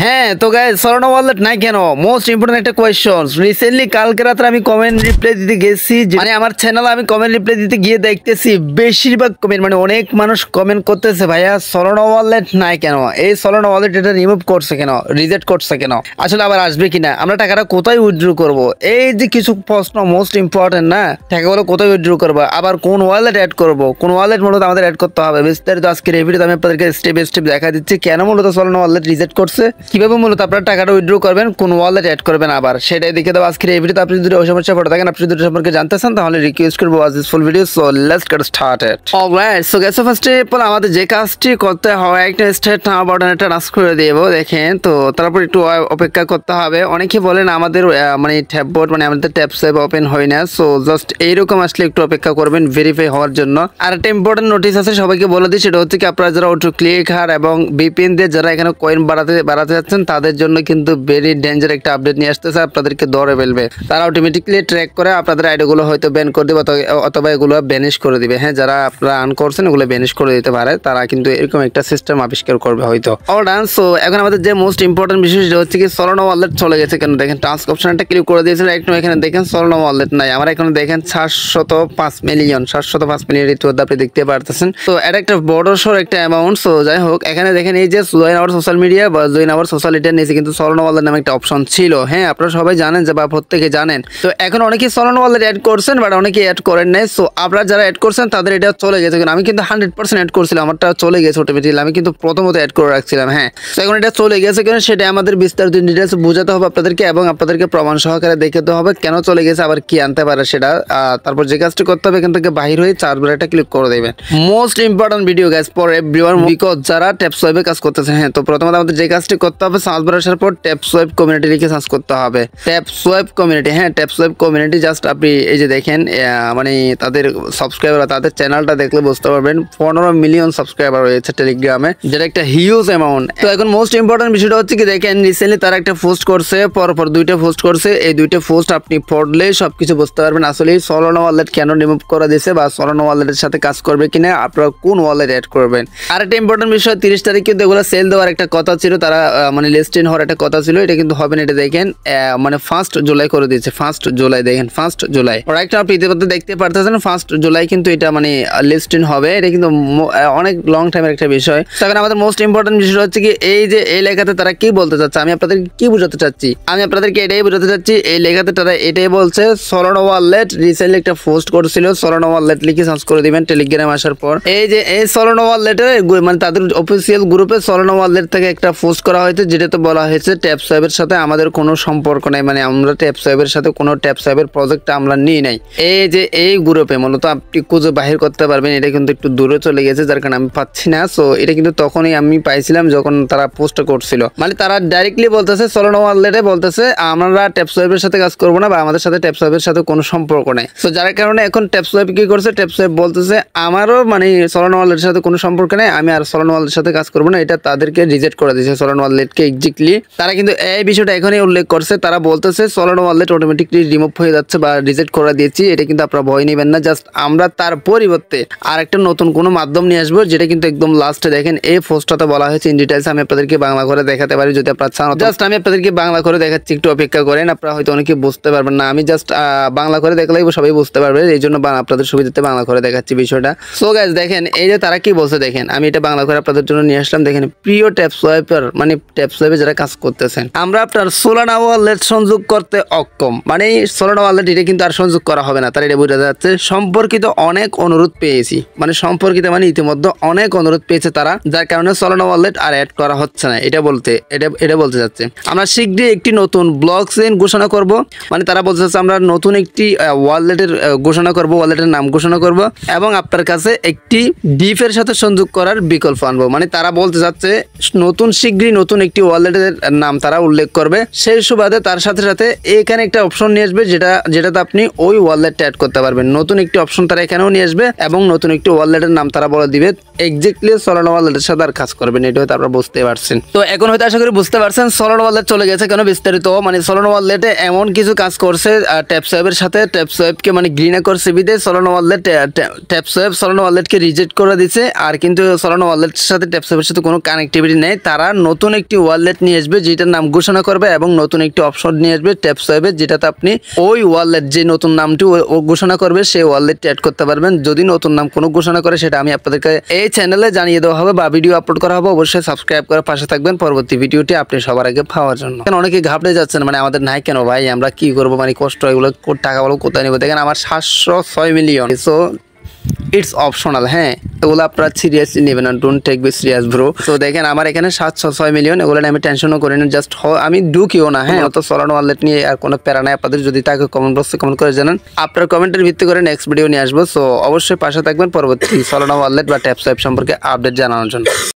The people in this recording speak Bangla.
হ্যাঁ তো গাইস সলোনা ওয়ালেট নাই কেন? মোস্ট ইম্পর্টেন্ট একটা কোয়েশ্চন। রিসেন্টলি কালকে রাতে আমি কমেন্ট রিপ্লাই দিতে গেছি, মানে আমার চ্যানেলে আমি কমেন্ট রিপ্লাই দিতে গিয়ে দেখতেছি বেশিরভাগ কমেন্ট, মানে অনেক মানুষ কমেন্ট করতেছে ভাইয়া সলোনা ওয়ালেট নাই কেন, এই সলোনা ওয়ালেট এটা রিমুভ করছে কেন, রিজেক্ট করছে কেন, আসলে আবার আসবে কিনা, আমরা টাকাটা কোথায় উইথড্র করব, এই যে কিছু প্রশ্ন মোস্ট ইম্পর্টেন্ট না, টাকাগুলো কোথায় উইথড্র করবো, আবার কোন ওয়ালেট অ্যাড করব, কোন ওয়ালেট মূলত আমাদের অ্যাড করতে হবে, বিস্তারিত আজকের এই ভিডিওতে আমি আপনাদেরকে স্টেপ বাই স্টেপ দেখা দিচ্ছি কেন মূলত সলোনা ওয়ালেট রিজেক্ট করছে, কিভাবে মূলত আপনার টাকাটা উইথড্র করবেন, কোন ওয়ালেট অ্যাড করবেন, আবার সেটাই দেখে দেবো আজকের এই ভিডিওতে। আপনি যদি ওই সমস্যা পড়ে থাকেন, আপনি যদি সম্পর্কে জানতে চান, তাহলে রিকোয়েস্ট করবো watch this full video. So let's get started. Alright, so guys first of all আমাদের যে কাজটি করতে হয়, একটা স্টার্ট নাও বাটন একটা টাচ করে দেবো দেখেন, তো তারপর একটু অপেক্ষা করতে হবে। অনেকে বলেন আমাদের মানে ট্যাব বোর্ড মানে আমাদের ট্যাব সেভ ওপেন হয় না, সো জাস্ট এইরকম আসলে একটু অপেক্ষা করবেন ভেরিফাই হওয়ার জন্য। আর একটা ইম্পর্টেন্ট নোটিস আছে সবাইকে বলে দিই, সেটা হচ্ছে কি আপনারা যারা অটো ক্লিক হার এবং ভিপিএন দিয়ে যারা এখানে কয়েন বাড়াতে যাচ্ছেন, তাদের জন্য কিন্তু ভেরি ডেঞ্জার একটা আপডেট নিয়ে আসতেছে, আপনাদেরকে ধরে ফেলবে। তারা অটোমেটিকলি ট্র্যাক করে আপনাদের আইডিগুলো হয়তো ব্যান করে দিবে অথবা এগুলো ব্যানিশ করে দিবে। হ্যাঁ, যারা আপনারা আর্ন করছেন ওগুলো ব্যানিশ করে দিতে পারে, তারা কিন্তু এরকম একটা সিস্টেম আবিষ্কার করবে হয়তো। All done. সো এখন আমাদের যে মোস্ট ইম্পর্টেন্ট বিষয় সেটা হচ্ছে কি সলোনা ওয়ালেট চলে গেছে কেন। দেখেন টাস্ক অপশনটা ক্লিক করে দিয়েছিল, একটু এখানে দেখেন সলোনা ওয়ালেট নাই, আমার এখানে দেখেন 705 মিলিয়ন ইতিমধ্যে আপনি দেখতে পারতেছেন। তো এটা একটা বড় সড় একটা অ্যামাউন্ট। সো যাই হোক, এখানে দেখেন এই যে জয়েন আওয়ার সোশ্যাল মিডিয়া বা জয়েন আওয়ার সোশ্যালিটির নিচে কিন্তু সলোনা ওয়ালেট নামে একটা অপশন ছিল। হ্যাঁ, আপনারা সবাই জানেন যে বা প্রত্যেকে জানেন। তো এখন অনেকেই সলোনা ওয়ালেট অ্যাড করছেন, বাট অনেকেই অ্যাড করেন নাই। সো আপনারা যারা অ্যাড করছেন তাদের এটা চলে গেছে, কারণ আমি কিন্তু 100% অ্যাড করছিলাম, আমারটা চলে গেছে অটোমেটিক্যালি, আমি কিন্তু প্রথমত অ্যাড করে রাখছিলাম। হ্যাঁ, তো এখন এটা চলে গেছে কেন সেটা আমাদের বিস্তারিত ডিটেলস বোঝাতে হবে আপনাদেরকে, এবং আপনাদেরকে প্রমাণ সহকারে দেখাতে হবে কেন চলে গেছে, আবার কি আনতে পারে সেটা। তারপর যে কাজটি করতে হবে, এখান থেকে বাহির হয়ে চার্জ বাটনটা ক্লিক করে দেবেন। Most important video guys for everyone, because যারা ট্যাপ সোয়াইপে কাজ করতেছেন। হ্যাঁ, তো প্রথমত আমাদের যে কাজটি করতে হবে, সার্চ বারে আসার পর ট্যাপ সোয়াইপ কমিউনিটি লিখে সার্চ করতে হবে। ট্যাপ সোয়াইপ কমিউনিটি, হ্যাঁ ট্যাপ সোয়াইপ কমিউনিটি, জাস্ট আপনি এই যে দেখেন মানে তাদের সাবস্ক্রাইবার, তাদের চ্যানেলটা দেখলে বুঝতে পারবেন 15 মিলিয়ন সাবস্ক্রাইবার রয়েছে টেলিগ্রামে, যেটা একটা হিউজ অ্যামাউন্ট। তো এখন মোস্ট ইম্পর্টেন্ট বিষয়টা হচ্ছে কি দেখেন, রিসেন্টলি তারা একটা পোস্ট করছে, পরপর দুইটা পোস্ট করছে। এই দুইটা পোস্ট আপনি পড়লে সবকিছু বুঝতে পারবেন আসলে সলোনা ওয়ালেট কেন রিমুভ করে দিয়েছে, বা সলোনা ওয়ালেটের সাথে কাজ করবে কিনা, আপনারা কোন ওয়ালেট অ্যাড করবেন। আর একটা ইম্পর্টেন্ট বিষয়, 30 তারিখ কিন্তু এগুলো সেল দেওয়ার একটা কথা ছিল, তারা মানে লিস্টেন হওয়ার একটা কথা ছিল, এটা কিন্তু হবে না। এটা দেখেন মানে 1 জুলাই করে দিয়েছে, 1 জুলাই দেখেন, 1 জুলাই। রাইট, আপনি ইতিমধ্যে দেখতে পারতেছেন 1 জুলাই কিন্তু এটা মানে লিস্টেন হবে, এটা কিন্তু অনেক লং টাইমের একটা বিষয়। তখন আমাদের মোস্ট ইম্পর্টেন্ট বিষয় হচ্ছে কি এই যে এই লেখাতে তারা কি বলতে চাচ্ছে, আমি আপনাদের কি বোঝাতে চাচ্ছি, আমি আপনাদেরকে এটাই বোঝাতে চাচ্ছি। এই লেখাতে তারা এটাই বলছে, সলোনা ওয়ালেট রিসেন্টলি একটা পোস্ট করছিল, সলোনা ওয়ালেট লিখে সার্চ করে দিবেন টেলিগ্রাম আসার পর। এই যে এই সলোনা ওয়ালেটে মানে তাদের অফিসিয়াল গ্রুপে সলোনা ওয়ালেট থেকে একটা পোস্ট করা হয়েছে, যেটাতে বলা হয়েছে ট্যাপ সোয়াইপের সাথে আমাদের কোনো সম্পর্ক নাই, মানে আমরা ট্যাপ সোয়াইপের সাথে কোনো ট্যাপ সোয়াইপের প্রজেক্টটা আমরা নিই নাই। এই যে এই গ্রুপে মূলত আপনি খুঁজে বাহির করতে পারবেন, এটা কিন্তু একটু দূরে চলে গেছে, যার কারণে আমি পাচ্ছি না। সো এটা কিন্তু তখনই আমি পাইছিলাম যখন তারা পোস্টটা করছিল, মানে তারা ডাইরেক্টলি বলতেছে সলোনা ওয়ালেটে বলতেছে আমরা ট্যাপ সোয়াইপের সাথে কাজ করবো না, বা আমাদের সাথে ট্যাপ সোয়াইপের সাথে কোনো সম্পর্ক নাই। সো যার কারণে এখন ট্যাপ সোয়াইপ কি করছে, ট্যাপ সোয়াইপ বলতেছে আমারও মানে সলোনা ওয়ালেটের সাথে কোনো সম্পর্ক নেই, আমি আর সলোনা ওয়ালেটের সাথে কাজ করবো না, এটা তাদেরকে রিজেক্ট করে দিয়েছে সলোনা ওয়ালেটকে এক্স্যাক্টলি। তারা কিন্তু এই বিষয়টা এখনই উল্লেখ করছে, তারা বলতেছে সলোনা ওয়ালেট অটোমেটিকলি রিমুভ হয়ে যাচ্ছে বা রিজেক্ট করে দিয়েছি, এটা কিন্তু আপনারা ভয় নেবেন না, জাস্ট আমরা তার পরিবর্তে আর একটা নতুন কোনো মাধ্যম নিয়ে আসবো, যেটা কিন্তু একদম লাস্টে দেখেন এই পোস্টটাতে বলা হয়েছে ইন ডিটেইলস। আমি আপনাদেরকে বাংলা করে দেখাতে পারি যদি আপনারা চান, জাস্ট আমি আপনাদেরকে বাংলা করে দেখাচ্ছি, একটু অপেক্ষা করেন, আপনারা হয়তো অনেকে বুঝতে পারবেন না, আমি জাস্ট বাংলা করে দেখলেই সবাই বুঝতে পারবে, এই জন্য আপনাদের সুবিধাতে বাংলা করে দেখাচ্ছি বিষয়টা। সো গাইস দেখেন এই যে তারা কি বলছে দেখেন, আমি এটা বাংলা করে আপনাদের জন্য নিয়ে আসলাম। দেখেন প্রিয় ট্যাপ সোয়াইপার, মানে ট্যাপ সোয়াইপে যারা কাজ করতেছেন, আমরা আপনার সলোনা ওয়ালেট সংযোগ করতে অক্ষম, মানে সলোনা ওয়ালেট এটা কিন্তু আর সংযোগ করা হবে না, তার এটা বোঝা যাচ্ছে। সম্পর্কিত অনেক অনুরোধ পেয়েছি, মানে সম্পর্কিত মানে ইতিমধ্যে অনেক অনুরোধ পেয়েছে তারা, যার কারণে সলোনা ওয়ালেট আর অ্যাড করা হচ্ছে না, এটা বলতে যাচ্ছে। আমরা শীঘ্রই একটি নতুন ব্লক চেইন ঘোষণা করব, মানে তারা বলতে চাচ্ছে আমরা নতুন একটি ওয়ালেটের ঘোষণা করব, ওয়ালেটের নাম ঘোষণা করব, এবং আপনার কাছে একটি ডিফের সাথে সংযোগ করার বিকল্প আনবো, মানে তারা বলতে চাচ্ছে শীঘ্রই নতুন একটি ওয়ালেটের নাম তারা উল্লেখ করবে। সেই সুবাদে তার সাথে সাথে এখানে একটা অপশন নিয়ে আসবে, যেটাতে আপনি ওই ওয়ালেটটা অ্যাড করতে পারবেন। নতুন একটি অপশন তারা এখানেও নিয়ে আসবে, এবং নতুন একটি ওয়ালেটের নাম তারা বলে দিবে, এক্স্যাক্টলি সলোনা ওয়ালেটের সাথে আর কাজ করবেন, এটা হয়তো আপনারা বুঝতে পারছেন। তো এখন হয়তো আশা করি বুঝতে পারছেন সলোনা ওয়ালেট চলে গেছে কেন বিস্তারিত, মানে সলোনা ওয়ালেটে এমন কিছু কাজ করছে ট্যাপ সোয়াইপের সাথে, ট্যাপ সোয়াইপকে মানে ঘৃণা করছে বিদে Solana wallet tap swipe Solana ওয়ালেটকে রিজেক্ট করে দিচ্ছে, আর কিন্তু সলোনা ওয়ালেটের সাথে ট্যাপ সোয়াইপের সাথে কোনো কানেক্টিভিটি নেই। তারা নতুন একটি ওয়ালেট নিয়ে আসবে যেটার নাম ঘোষণা করবে এবং নতুন একটি অপশন নিয়ে আসবে ট্যাপ সোয়াইপে, যেটাতে আপনি ওই ওয়ালেট যে নতুন নামটি ঘোষণা করবে সেই ওয়ালেটটি অ্যাড করতে পারবেন। যদি নতুন নাম কোনো ঘোষণা করে সেটা আমি আপনাদেরকে এই চ্যানেলে জানিয়ে দেওয়া হবে বা ভিডিও আপলোড করা হবে। অবশ্যই সাবস্ক্রাইব করে পাশে থাকবেন পরবর্তী ভিডিওটি আপনি সবার আগে পাওয়ার জন্য। অনেকে ঘাবড়ে যাচ্ছেন, মানে আমাদের নাই কেন ভাই, আমরা কি করবো, মানে কষ্ট এগুলো টাকাগুলো কোথায় নেবো। দেখেন আমার 706 মিলিয়ন। সো ইটস অপশনাল, হ্যাঁ এগুলো আপনারা সিরিয়াসলি নেবেন না, don't take be serious bro. তো দেখেন আমার এখানে 706 মিলিয়ন, এগুলো আমি টেনশনও করি না, জাস্ট আমি ঢুকিও না। হ্যাঁ তো সলানো ওয়ালেট নিয়ে আর কোনো প্যারা নাই। আপনাদের যদি তাকে কমেন্ট বক্সে কমেন্ট করে জানান, আপনার কমেন্টের ভিত্তি করে নেক্সট ভিডিও নিয়ে আসবো। সো অবশ্যই পাশে থাকবেন পরবর্তী সলানো ওয়ালেট বা ট্যাপ সোয়াইপ সম্পর্কে আপডেট জানানোর জন্য।